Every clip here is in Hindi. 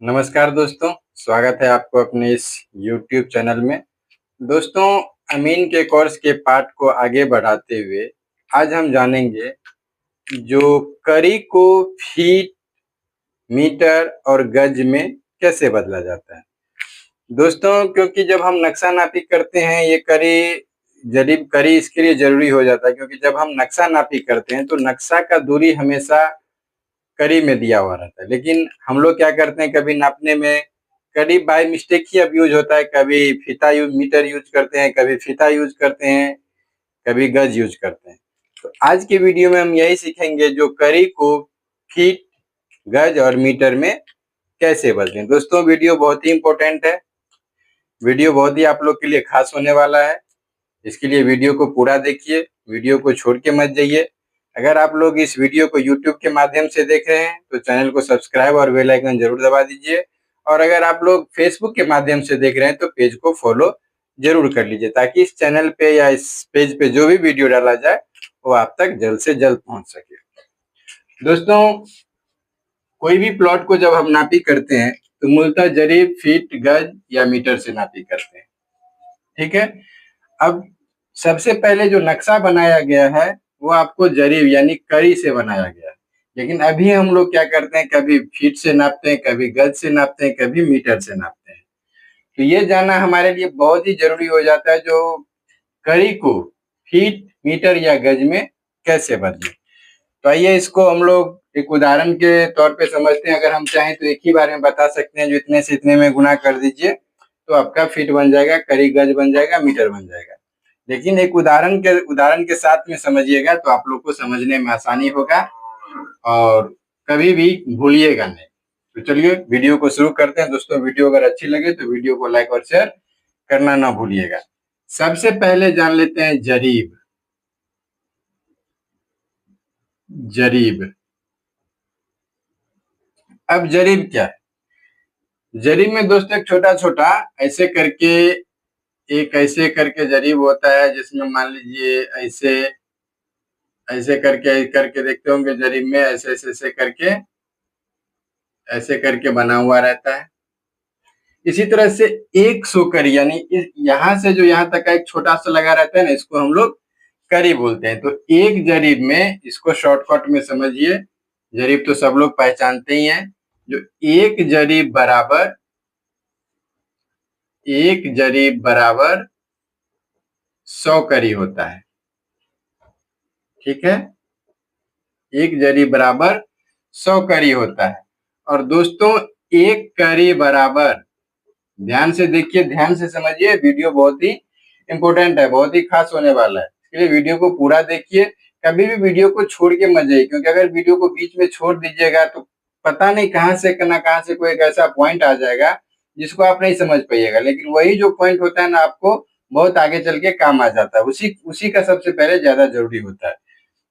नमस्कार दोस्तों, स्वागत है आपको अपने इस YouTube चैनल में। दोस्तों, अमीन के कोर्स के पाठ को आगे बढ़ाते हुए आज हम जानेंगे जो कड़ी को फीट, मीटर और गज में कैसे बदला जाता है। दोस्तों, क्योंकि जब हम नक्शा नापी करते हैं ये कड़ी इसके लिए ज़रूरी हो जाता है, क्योंकि जब हम नक्शा नापी करते हैं तो नक्शा का दूरी हमेशा कड़ी में दिया हुआ रहता है। लेकिन हम लोग क्या करते हैं, कभी नापने में कड़ी बाय मिस्टेक ही अब यूज होता है, कभी मीटर यूज करते हैं, कभी फीता यूज करते हैं, कभी गज यूज करते हैं। तो आज के वीडियो में हम यही सीखेंगे जो कड़ी को फीट, गज और मीटर में कैसे बदलें। दोस्तों, वीडियो बहुत ही इंपॉर्टेंट है, वीडियो बहुत ही आप लोग के लिए खास होने वाला है। इसके लिए वीडियो को पूरा देखिए, वीडियो को छोड़ के मत जाइए। अगर आप लोग इस वीडियो को YouTube के माध्यम से देख रहे हैं तो चैनल को सब्सक्राइब और बेल आइकन जरूर दबा दीजिए, और अगर आप लोग Facebook के माध्यम से देख रहे हैं तो पेज को फॉलो जरूर कर लीजिए, ताकि इस चैनल पे या इस पेज पे जो भी वीडियो डाला जाए वो आप तक जल्द से जल्द पहुंच सके। दोस्तों, कोई भी प्लॉट को जब हम नापी करते हैं तो मूलतः जरीब, फीट, गज या मीटर से नापी करते हैं। ठीक है। अब सबसे पहले जो नक्शा बनाया गया है वो आपको जरीब यानी कड़ी से बनाया गया है, लेकिन अभी हम लोग क्या करते हैं, कभी फीट से नापते हैं, कभी गज से नापते हैं, कभी मीटर से नापते हैं। तो ये जानना हमारे लिए बहुत ही जरूरी हो जाता है, जो कड़ी को फीट, मीटर या गज में कैसे बदलें। तो आइए इसको हम लोग एक उदाहरण के तौर पे समझते हैं। अगर हम चाहें तो एक ही बार में बता सकते हैं, जो इतने से इतने में गुना कर दीजिए तो आपका फीट बन जाएगा, कड़ी गज बन जाएगा, मीटर बन जाएगा। लेकिन एक उदाहरण के साथ में समझिएगा तो आप लोग को समझने में आसानी होगा और कभी भी भूलिएगा नहीं। तो चलिए वीडियो को शुरू करते हैं। दोस्तों, वीडियो अगर अच्छी लगे तो वीडियो को लाइक और शेयर करना ना भूलिएगा। सबसे पहले जान लेते हैं जरीब। जरीब, अब जरीब क्या है? जरीब में दोस्तों एक छोटा छोटा ऐसे करके जरीब होता है, जिसमें मान लीजिए ऐसे ऐसे करके देखते होंगे। जरीब में ऐसे ऐसे ऐसे करके बना हुआ रहता है। इसी तरह से एक सोकरी यानी यहाँ से जो यहाँ तक का एक छोटा सा लगा रहता है ना, इसको हम लोग करी बोलते हैं। तो एक जरीब में, इसको शॉर्टकट में समझिए, जरीब तो सब लोग पहचानते ही हैं। जो एक जरीब बराबर 100 करी होता है। ठीक है, एक जरीब बराबर 100 करी होता है। और दोस्तों, एक करी बराबर, ध्यान से देखिए, ध्यान से समझिए, वीडियो बहुत ही इंपॉर्टेंट है, बहुत ही खास होने वाला है। इसलिए वीडियो को पूरा देखिए, कभी भी वीडियो को छोड़ के मत जाइए, क्योंकि अगर वीडियो को बीच में छोड़ दीजिएगा तो पता नहीं कहां से कोई एक ऐसा पॉइंट आ जाएगा जिसको आप नहीं समझ पाइएगा। लेकिन वही जो पॉइंट होता है ना, आपको बहुत आगे चल के काम आ जाता है। उसी का सबसे पहले ज्यादा जरूरी होता है।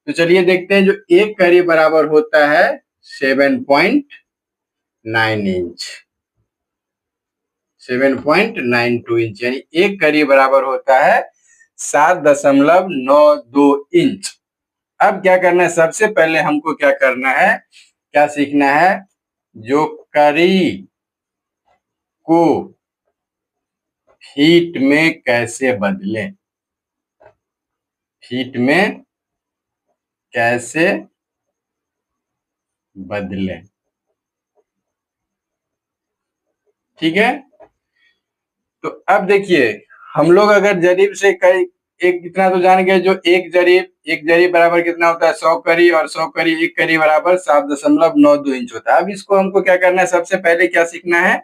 तो चलिए देखते हैं। जो एक करी बराबर होता है 7.9 इंच, 7.92 इंच, यानी एक करी बराबर होता है 7.92 इंच। अब क्या करना है, सबसे पहले हमको क्या करना है, क्या सीखना है, जो करी को फीट में कैसे बदलें। फीट में कैसे बदलें, ठीक है। तो अब देखिए, हम लोग अगर जरीब से कई एक इतना तो जान गए, जो एक जरीब बराबर कितना होता है, 100 करी, और 100 करी एक करी बराबर 7.92 इंच होता है। अब इसको हमको क्या करना है, सबसे पहले क्या सीखना है,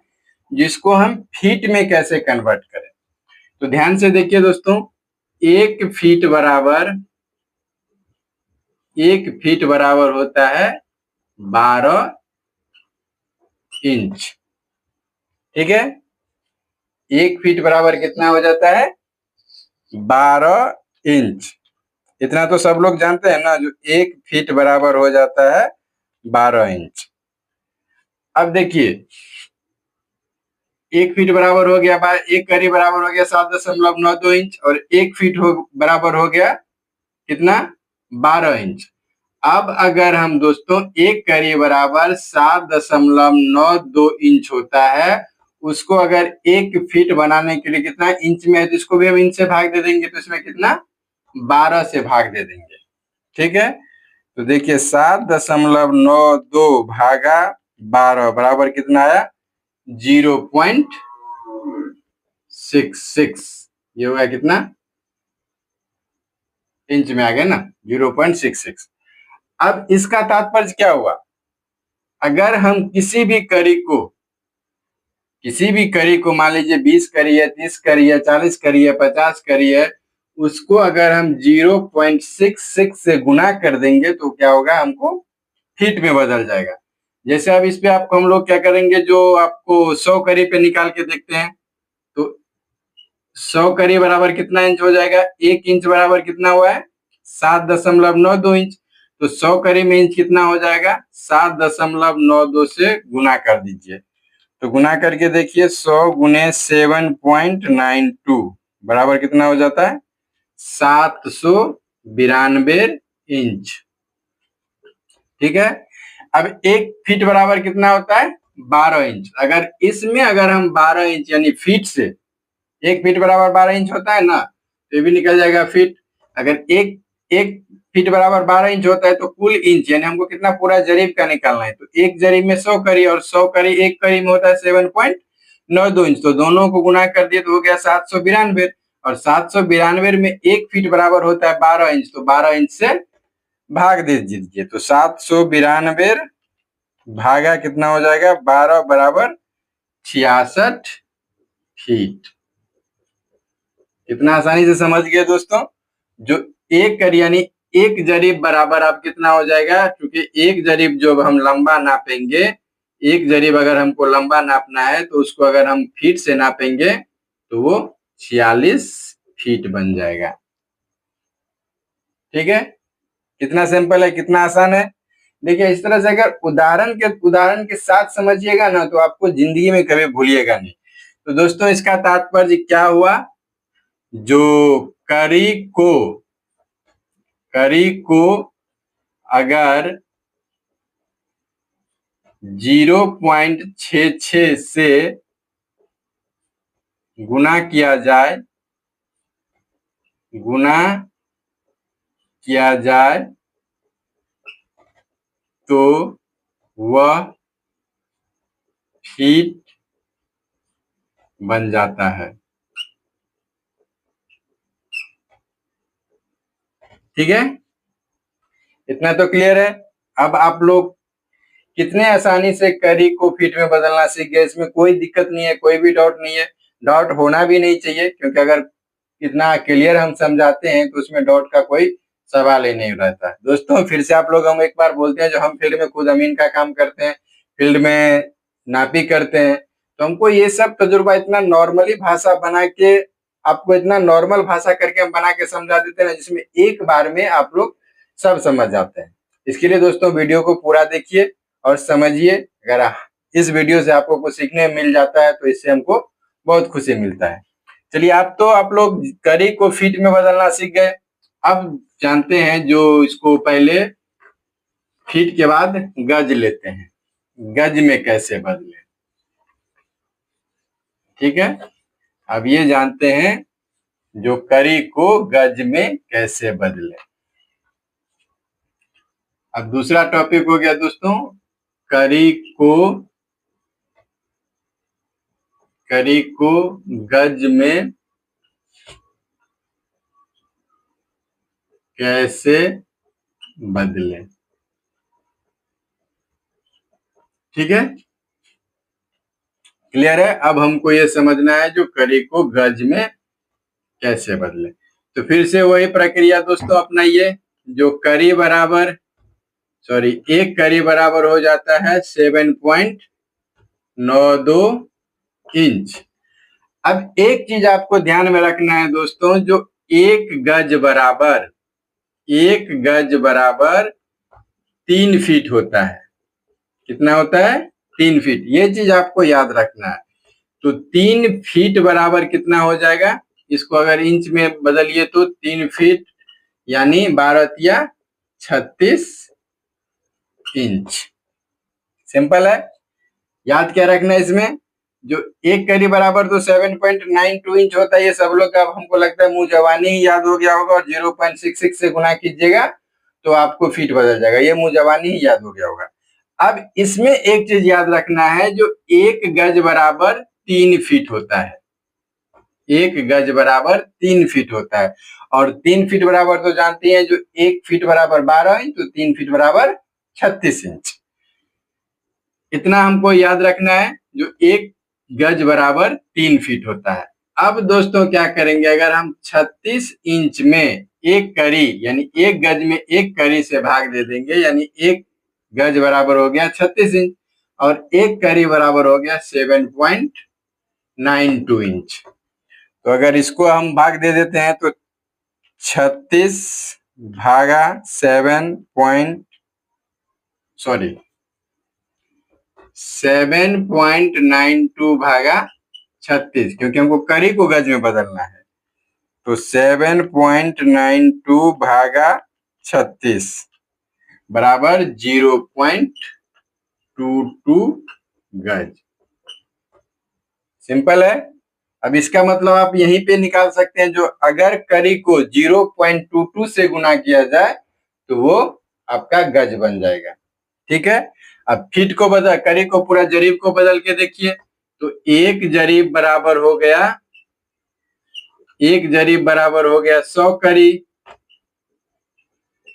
जिसको हम फीट में कैसे कन्वर्ट करें। तो ध्यान से देखिए दोस्तों, एक फीट बराबर होता है 12 इंच। ठीक है, एक फीट बराबर कितना हो जाता है, 12 इंच। इतना तो सब लोग जानते हैं ना, जो एक फीट बराबर हो जाता है 12 इंच। अब देखिए, एक फीट बराबर हो गया, एक करी बराबर हो गया 7.92 इंच, और एक फीट बराबर हो गया कितना, 12 इंच। अब अगर हम दोस्तों 1 करी बराबर 7.92 इंच होता है, उसको अगर 1 फीट बनाने के लिए कितना इंच में है, तो इसको भी हम इंच से भाग दे देंगे, तो इसमें कितना 12 से भाग दे देंगे। ठीक है, तो देखिए 7.92 भागा 12 बराबर कितना आया 0.66। ये हुआ कितना इंच में आ गया ना 0.66। अब इसका तात्पर्य क्या हुआ, अगर हम किसी भी कड़ी को मान लीजिए 20 कड़ी है, 30 कड़ी है, 40 कड़ी है, 50 कड़ी है, उसको अगर हम 0.66 से गुना कर देंगे तो क्या होगा, हमको फीट में बदल जाएगा। जैसे अब इस पे आपको हम लोग क्या करेंगे, जो आपको 100 कड़ी पे निकाल के देखते हैं, तो 100 कड़ी बराबर कितना इंच हो जाएगा, 1 इंच बराबर कितना हुआ है 7.92 इंच। तो 100 कड़ी में इंच कितना हो जाएगा 7.92 से गुना कर दीजिए, तो गुना करके देखिए 100 गुने 7.92 बराबर कितना हो जाता है 792 इंच। ठीक है, अब 1 फीट बराबर कितना होता है 12 इंच। अगर इसमें अगर हम 12 इंच यानी फीट से 1 फीट बराबर 12 इंच होता है ना, तो ये भी निकल जाएगा फीट। अगर एक फीट बराबर 12 इंच होता है तो कुल इंच यानी हमको कितना पूरा जरीब का निकालना है, तो एक जरीब में 100 करी और 100 करी एक करी में होता है 7.92 इंच, तो दोनों को गुना कर दिए तो हो गया 792, और 792 में 1 फीट बराबर होता है 12 इंच, तो 12 इंच से भाग दे दीजिए, तो 792 भागा कितना हो जाएगा 12 बराबर 66 फीट। कितना आसानी से समझ गए दोस्तों। जो एक करी यानी एक जरीब बराबर अब कितना हो जाएगा, क्योंकि एक जरीब जो हम लंबा नापेंगे, एक जरीब अगर हमको लंबा नापना है तो उसको अगर हम फीट से नापेंगे तो वो 46 फीट बन जाएगा। ठीक है, कितना सिंपल है, कितना आसान है। देखिए इस तरह से अगर उदाहरण के साथ समझिएगा ना तो आपको जिंदगी में कभी भूलिएगा नहीं। तो दोस्तों इसका तात्पर्य क्या हुआ, जो करी को अगर 0.66 से गुना किया जाए तो वह फीट बन जाता है। ठीक है, इतना तो क्लियर है। अब आप लोग कितने आसानी से करी को फीट में बदलना सीख गए, इसमें कोई दिक्कत नहीं है, कोई भी डाउट नहीं है, डाउट होना भी नहीं चाहिए, क्योंकि अगर इतना क्लियर हम समझाते हैं तो उसमें डाउट का कोई सवाल ही नहीं रहता। दोस्तों फिर से आप लोग हम एक बार बोलते हैं, जो हम फील्ड में खुद अमीन का काम करते हैं, फील्ड में नापी करते हैं, तो हमको ये सब तजुर्बा इतना नॉर्मली भाषा बना के आपको इतना नॉर्मल भाषा करके हम बना के समझा देते हैं जिसमें एक बार में आप लोग सब समझ जाते हैं। इसके लिए दोस्तों वीडियो को पूरा देखिए और समझिए। अगर इस वीडियो से आपको कुछ सीखने मिल जाता है तो इससे हमको बहुत खुशी मिलता है। चलिए आप लोग करी को फीट में बदलना सीख गए। अब जानते हैं जो इसको पहले फीट के बाद गज लेते हैं, गज में कैसे बदले। ठीक है, अब ये जानते हैं जो करी को गज में कैसे बदले। अब दूसरा टॉपिक हो गया दोस्तों, करी को गज में कैसे बदले। ठीक है, क्लियर है। अब हमको ये समझना है जो करी को गज में कैसे बदले। तो फिर से वही प्रक्रिया दोस्तों अपनाइए। जो करी बराबर एक करी बराबर हो जाता है 7.92 इंच। अब एक चीज आपको ध्यान में रखना है दोस्तों, जो एक गज बराबर 3 फीट होता है। कितना होता है 3 फीट, ये चीज आपको याद रखना है। तो 3 फीट बराबर कितना हो जाएगा, इसको अगर इंच में बदलिए तो 3 फीट यानी 12 तिया 36 इंच। सिंपल है। याद क्या रखना है इसमें, जो एक करी बराबर तो 7.92 इंच होता है, ये सब लोग का हमको लगता है मुंह जवानी ही याद हो गया होगा, और 0.66 से गुना कीजिएगा तो आपको फीट बदल जाएगा, ये मुंह जवानी ही याद हो गया होगा। अब इसमें एक चीज याद रखना है, जो एक गज बराबर 3 फीट होता है, एक गज बराबर 3 फीट होता है, और 3 फीट बराबर तो जानते हैं, जो 1 फीट बराबर 12 इंच, तो 3 फीट बराबर 36 इंच। इतना हमको याद रखना है, जो एक गज बराबर 3 फीट होता है। अब दोस्तों क्या करेंगे, अगर हम 36 इंच में एक करी, यानी एक गज में एक करी से भाग दे देंगे, यानी एक गज बराबर हो गया 36 इंच, और एक करी बराबर हो गया 7.92 इंच। तो अगर इसको हम भाग दे देते हैं तो 36 भागा 7.92 भागा 36, क्योंकि हमको करी को गज में बदलना है, तो 7.92 भागा 36 बराबर 0.22 गज। सिंपल है। अब इसका मतलब आप यहीं पे निकाल सकते हैं, जो अगर करी को 0.22 से गुना किया जाए तो वो आपका गज बन जाएगा। ठीक है। अब फीट को बदल, करी को पूरा जरीब को बदल के देखिए, तो एक जरीब बराबर हो गया, एक जरीब बराबर हो गया 100 करी।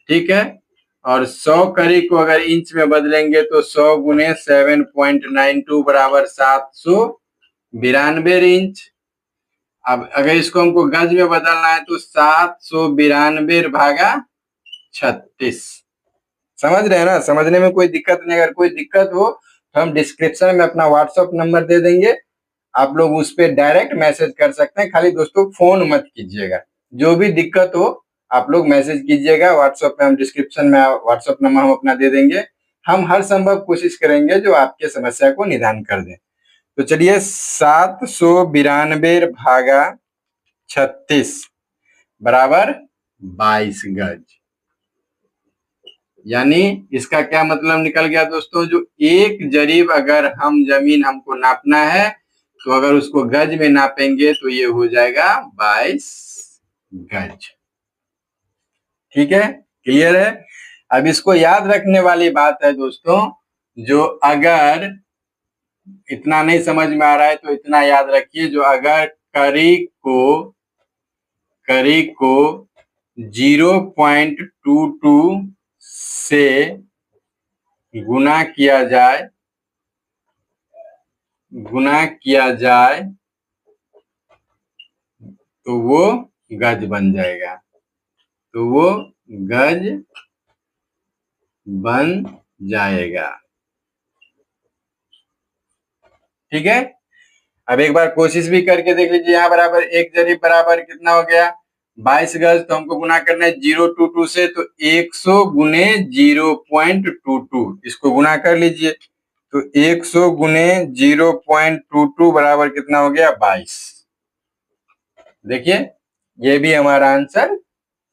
ठीक है। और 100 करी को अगर इंच में बदलेंगे तो 100 गुने 7.92 बराबर 792 इंच। अब अगर इसको हमको गज में बदलना है तो 792 भागा 36। समझ रहे हैं ना, समझने में कोई दिक्कत नहीं। अगर कोई दिक्कत हो तो हम डिस्क्रिप्शन में अपना व्हाट्सएप नंबर दे देंगे, आप लोग उस पर डायरेक्ट मैसेज कर सकते हैं। खाली दोस्तों फोन मत कीजिएगा, जो भी दिक्कत हो आप लोग मैसेज कीजिएगा व्हाट्सएप में, हम डिस्क्रिप्शन में व्हाट्सएप नंबर हम अपना दे देंगे। हम हर संभव कोशिश करेंगे जो आपके समस्या को निदान कर दें। तो चलिए 792 भागा 36 बराबर 22 गज। यानी इसका क्या मतलब निकल गया दोस्तों, जो एक जरीब अगर हम जमीन हमको नापना है तो अगर उसको गज में नापेंगे तो ये हो जाएगा 22 गज। ठीक है, क्लियर है। अब इसको याद रखने वाली बात है दोस्तों, जो अगर इतना नहीं समझ में आ रहा है तो इतना याद रखिए, जो अगर करी को 0.22 से गुना किया जाए तो वो गज बन जाएगा, तो वो गज बन जाएगा। ठीक है। अब एक बार कोशिश भी करके देख लीजिए, यहाँ बराबर एक जरीब बराबर कितना हो गया 22 गज, तो हमको गुना करना है 0.22 से, तो 100 गुने 0.22, इसको गुना कर लीजिए, तो 100 गुने 0.22 बराबर कितना हो गया 22। देखिए ये भी हमारा आंसर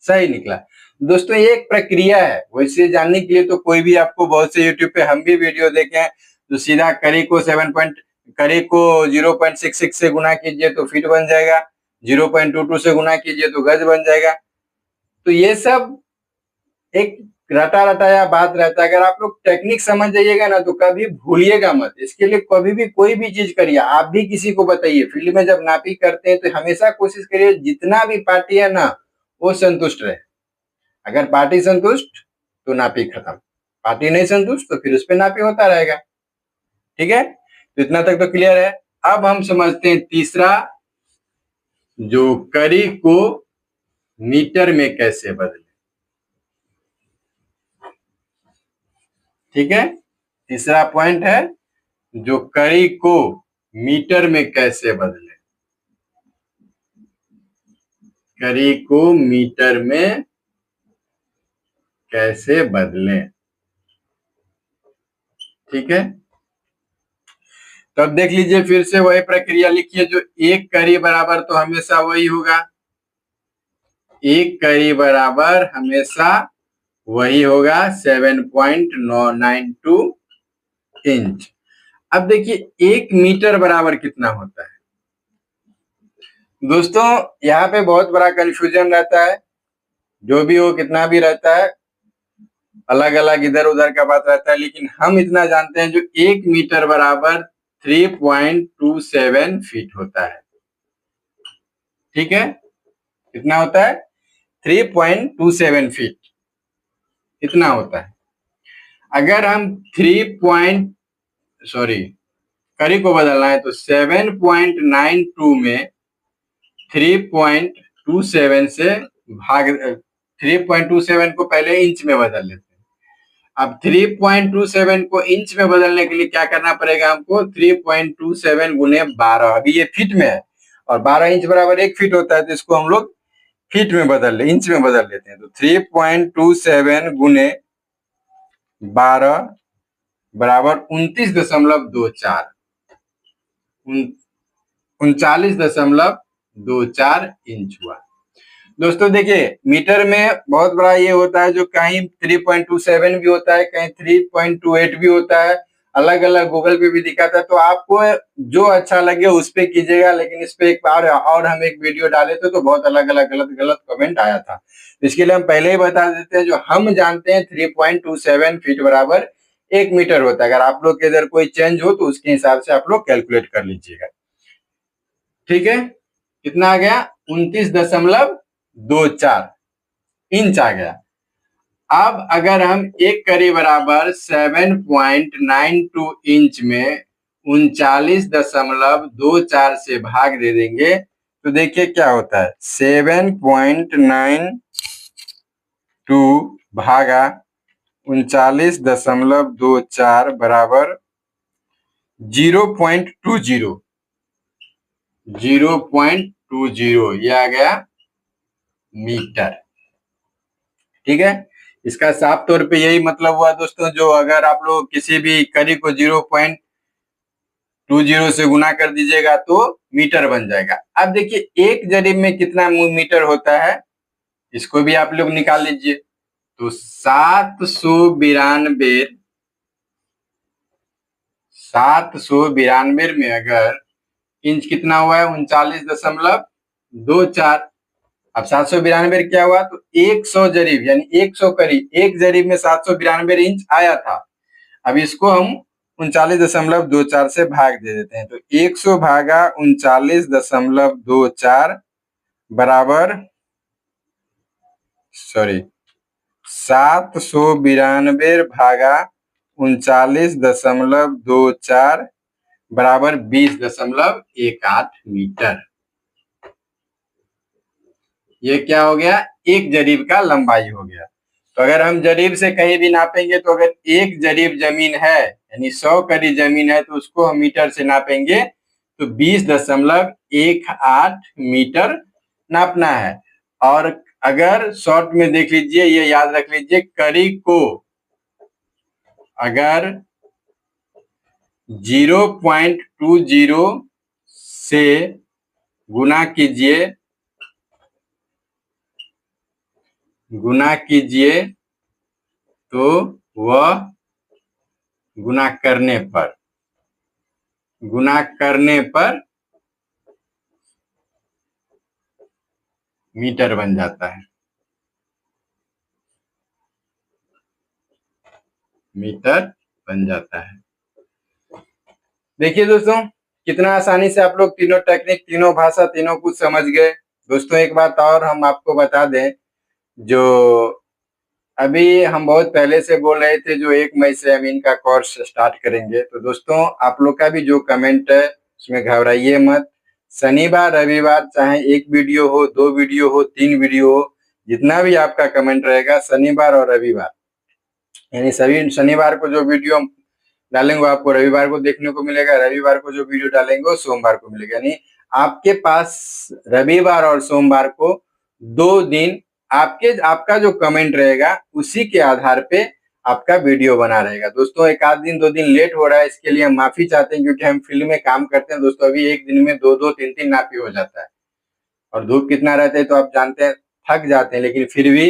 सही निकला। दोस्तों ये एक प्रक्रिया है, वैसे जानने के लिए तो कोई भी आपको बहुत से यूट्यूब पे हम भी वीडियो देखे हैं, तो सीधा करी को 0.66 से गुना कीजिए तो फीट बन जाएगा, 0.22 से गुना कीजिए तो गज बन जाएगा। तो ये सब एक रटा रटाया बात रहता है। अगर आप लोग टेक्निक समझ जाइएगा ना तो कभी भूलिएगा मत। इसके लिए कभी भी कोई भी चीज करिए, आप भी किसी को बताइए, फील्ड में जब नापी करते हैं तो हमेशा कोशिश करिए जितना भी पार्टी है ना वो संतुष्ट रहे। अगर पार्टी संतुष्ट तो नापी खत्म, पार्टी नहीं संतुष्ट तो फिर उस पर नापी होता रहेगा। ठीक है, तो इतना तक तो क्लियर है। अब हम समझते हैं तीसरा, जो करी को मीटर में कैसे बदले। ठीक है, तीसरा पॉइंट है, जो करी को मीटर में कैसे बदले। करी को मीटर में कैसे बदलें। ठीक है, तो अब देख लीजिए फिर से वही प्रक्रिया लिखिए, जो एक करी बराबर तो हमेशा वही होगा, एक करी बराबर हमेशा वही होगा 7.992 इंच। अब देखिए 1 मीटर बराबर कितना होता है। दोस्तों यहाँ पे बहुत बड़ा कंफ्यूजन रहता है, जो भी हो कितना भी रहता है, अलग अलग इधर उधर का बात रहता है, लेकिन हम इतना जानते हैं जो 1 मीटर बराबर 3.27 फीट होता है। ठीक है, कितना होता है? 3.27 फीट इतना होता है। अगर हम कड़ी को बदलना है तो 7.92 में 3.27 से भाग 3.27 को पहले इंच में बदल लेते हैं। अब 3.27 को इंच में बदलने के लिए क्या करना पड़ेगा हमको? 3.27 गुने 12, अभी ये फीट में है और 12 इंच बराबर 1 फीट होता है, तो इसको हम लोग फीट में इंच में बदल लेते हैं। तो 3.27 गुने 12 बराबर 29.24 39.24 इंच हुआ। दोस्तों देखिए मीटर में बहुत बड़ा ये होता है, जो कहीं 3.27 भी होता है, कहीं 3.28 भी होता है, अलग अलग गूगल पे भी दिखाता है। तो आपको जो अच्छा लगे उस पे कीजिएगा, लेकिन इस पे एक बार और हम एक वीडियो डाले थे तो बहुत अलग अलग गलत गलत कमेंट आया था। इसके लिए हम पहले ही बता देते हैं, जो हम जानते हैं 3.27 फीट बराबर 1 मीटर होता है। अगर आप लोग के इधर कोई चेंज हो तो उसके हिसाब से आप लोग कैलकुलेट कर लीजिएगा। ठीक है, कितना आ गया? 29.24 इंच आ गया। अब अगर हम 1 कड़ी बराबर 7.92 इंच में 39.24 से भाग दे देंगे तो देखिए क्या होता है। 7.92 भागा 39.24 बराबर 0.20 ये आ गया मीटर। ठीक है, इसका साफ तौर पे यही मतलब हुआ दोस्तों, जो अगर आप लोग किसी भी कड़ी को 0.20 से गुना कर दीजिएगा तो मीटर बन जाएगा। अब देखिए एक जरीब में कितना मीटर होता है, इसको भी आप लोग निकाल लीजिए। तो 792 में अगर इंच कितना हुआ है? 39.24। अब 792 क्या हुआ? तो 100 जरीब यानी 100 कड़ी, एक जरीब में 792 इंच आया था। अब इसको हम 39.24 से भाग दे देते हैं। तो 100 भागा 39.24 बराबर 792 भागा 39.24 बराबर 20.18 मीटर। ये क्या हो गया? एक जरीब का लंबाई हो गया। तो अगर हम जरीब से कहीं भी नापेंगे तो अगर एक जरीब जमीन है यानी 100 कड़ी जमीन है तो उसको हम मीटर से नापेंगे तो 20.18 मीटर नापना है। और अगर शॉर्ट में देख लीजिए, ये याद रख लीजिए, कड़ी को अगर 0.20 से गुना कीजिए तो वह गुना करने पर मीटर बन जाता है। देखिए दोस्तों कितना आसानी से आप लोग तीनों टेक्निक, तीनों भाषा, तीनों कुछ समझ गए। दोस्तों एक बात और हम आपको बता दें, जो अभी हम बहुत पहले से बोल रहे थे, जो 1 मई से हम इनका कोर्स स्टार्ट करेंगे। तो दोस्तों आप लोग का भी जो कमेंट है उसमें घबराइए मत। शनिवार रविवार चाहे 1 वीडियो हो, 2 वीडियो हो, 3 वीडियो हो, जितना भी आपका कमेंट रहेगा शनिवार और रविवार यानी सभी शनिवार को जो वीडियो हम डालेंगे आपको रविवार को देखने को मिलेगा, रविवार को जो वीडियो डालेंगे वो सोमवार को मिलेगा। यानी आपके पास रविवार और सोमवार को 2 दिन आपका जो कमेंट रहेगा उसी के आधार पे आपका वीडियो बना रहेगा। दोस्तों एक आध दिन 2 दिन लेट हो रहा है, इसके लिए हम माफी चाहते हैं, क्योंकि हम फील्ड में काम करते हैं दोस्तों। अभी एक दिन में 2-2 3-3 नापी हो जाता है और धूप कितना रहता है तो आप जानते हैं, थक जाते हैं, लेकिन फिर भी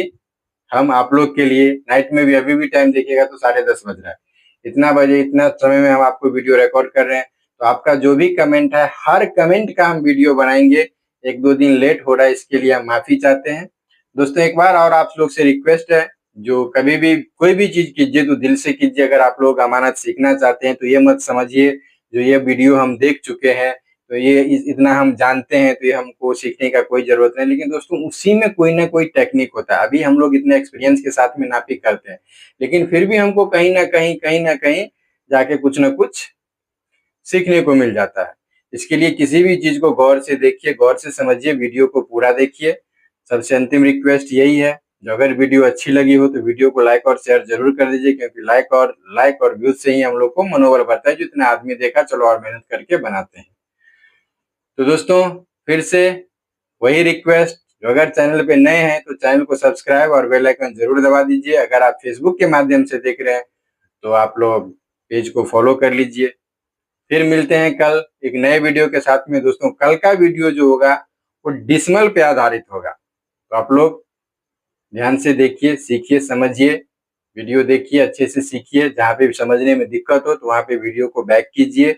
हम आप लोग के लिए नाइट में भी अभी भी टाइम देखिएगा तो 10:30 बज रहा है। इतना बजे इतना समय में हम आपको वीडियो रिकॉर्ड कर रहे हैं, तो आपका जो भी कमेंट है हर कमेंट का हम वीडियो बनाएंगे। 1-2 दिन लेट हो रहा है इसके लिए हम माफी चाहते हैं। दोस्तों एक बार और आप लोग से रिक्वेस्ट है, जो कभी भी कोई भी चीज कीजिए तो दिल से कीजिए। अगर आप लोग अमानत सीखना चाहते हैं तो ये मत समझिए जो ये वीडियो हम देख चुके हैं तो ये इतना हम जानते हैं तो ये हमको सीखने का कोई जरूरत नहीं। लेकिन दोस्तों उसी में कोई ना कोई टेक्निक होता है। अभी हम लोग इतने एक्सपीरियंस के साथ में नापी करते हैं, लेकिन फिर भी हमको कहीं ना कहीं जाके कुछ ना कुछ सीखने को मिल जाता है। इसके लिए किसी भी चीज को गौर से देखिए, गौर से समझिए, वीडियो को पूरा देखिए। सबसे अंतिम रिक्वेस्ट यही है, जो अगर वीडियो अच्छी लगी हो तो वीडियो को लाइक और शेयर जरूर कर दीजिए, क्योंकि लाइक और व्यूज से ही हम लोग को मनोबल बढ़ता है। जितने आदमी देखा चलो और मेहनत करके बनाते हैं। तो दोस्तों फिर से वही रिक्वेस्ट, जो अगर चैनल पे नए हैं तो चैनल को सब्सक्राइब और बेल आइकन जरूर दबा दीजिए। अगर आप फेसबुक के माध्यम से देख रहे हैं तो आप लोग पेज को फॉलो कर लीजिए। फिर मिलते हैं कल एक नए वीडियो के साथ में। दोस्तों कल का वीडियो जो होगा वो डिसमल पे आधारित होगा, तो आप लोग ध्यान से देखिए, सीखिए, समझिए, वीडियो देखिए, अच्छे से सीखिए। जहाँ पे समझने में दिक्कत हो तो वहाँ पे वीडियो को बैक कीजिए,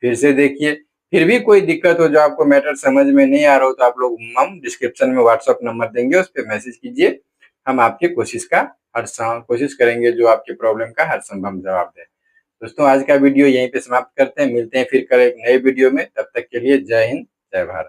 फिर से देखिए। फिर भी कोई दिक्कत हो, जो आपको मैटर समझ में नहीं आ रहा हो, तो आप लोग हम डिस्क्रिप्शन में व्हाट्सएप नंबर देंगे, उस पर मैसेज कीजिए। हम आपकी कोशिश करेंगे जो आपकी प्रॉब्लम का हर संभव जवाब दें। दोस्तों आज का वीडियो यहीं पे समाप्त करते हैं, मिलते हैं फिर कल एक नए वीडियो में। तब तक के लिए जय हिंद, जय भारत।